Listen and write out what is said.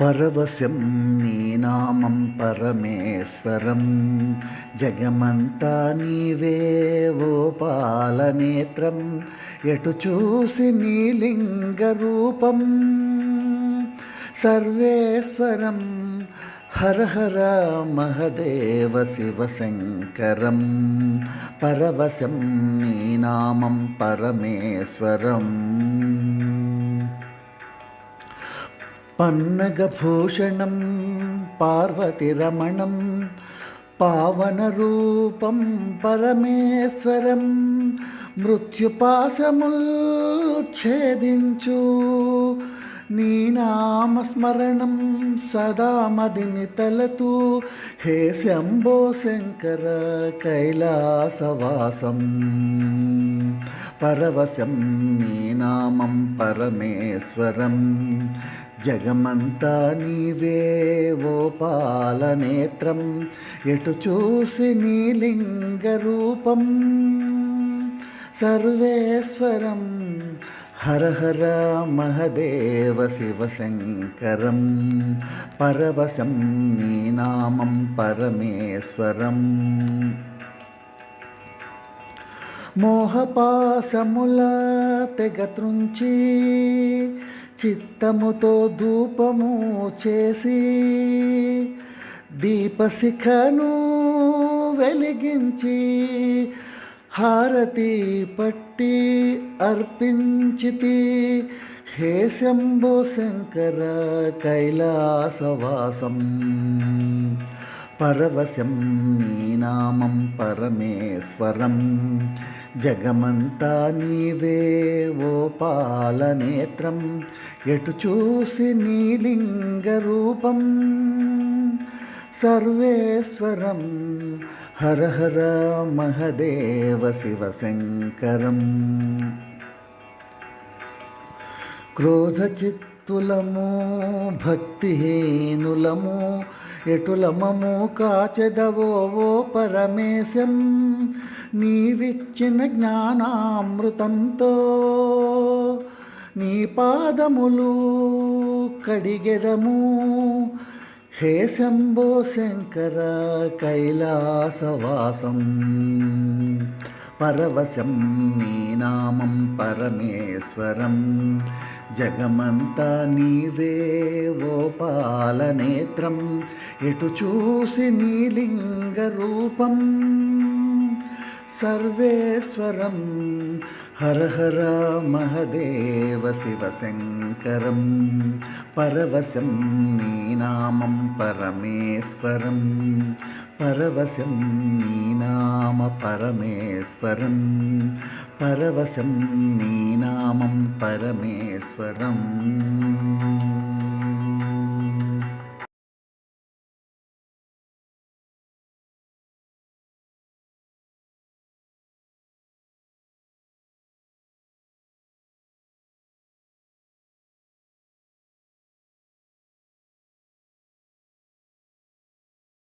పరవశం నీ నామం పరమేశ్వరం, జగమంతా నీవే ఓ పాలనేత్రం, ఎటు చూసి నీ లింగ రూపం. సర్వేశ్వరం హర హర మహదేవ శివశంకరం, పరవశం నీ నామం పరమేశ్వరం. పన్నగభూషణం పార్వతిరమణం, పావనరూపం పరమేశ్వరం, మృత్యుపాశముల్ ఛేదించు నీ నామస్మరణం సదా మదిని తలతూ. హే శంభో శంకర కైలాసవాసం, పరవశం నీ నామం పరమేశ్వరం, జగమంతా నీవే ఓ పాలనేత్రం, ఎటు చూసి నీ లింగ రూపం. సర్వేశ్వరం హర హర మహదేవ శివశంకరం, పరవశం నీ నామం పరమేశ్వరం. మోహపాశముల తెగత్రుంచి చిత్తముతో ధూపము చేసి, దీపశిఖను వెలిగించి హారతి పట్టి అర్పించితి. హే శంభో శంకర కైలాసవాసం, పరవశం నీ నామం పరమేశ్వరం, జగమంతా నీవే ఓ పాలనేత్రం, ఎటు చూసి నీ లింగ రూపం. సర్వేశ్వరం హర హర మహదేవ శివశంకరం. క్రోధచిత్తులము భక్తిహీనులము, ఎటులమము కాచెదవో ఓ పరమేశం, నీవిచ్చిన జ్ఞానామృతంతో నీ పాదములు కడిగెదము. హే శంభో శంకర కైలాసవాసం, పరవశం నీ నామం పరమేశ్వరం, జగమంతా నీవే ఓ పాలనేత్రం, ఎటు చూసి నీ లింగ రూపం. సర్వేశ్వరం హర హర మహదేవ శివశంకరం, పరవశం నీ నామం పరమేశ్వరం, పరవశం నీ నామ పరమేశ్వరం, పరవశం నీ నామం పరమేశ్వరం.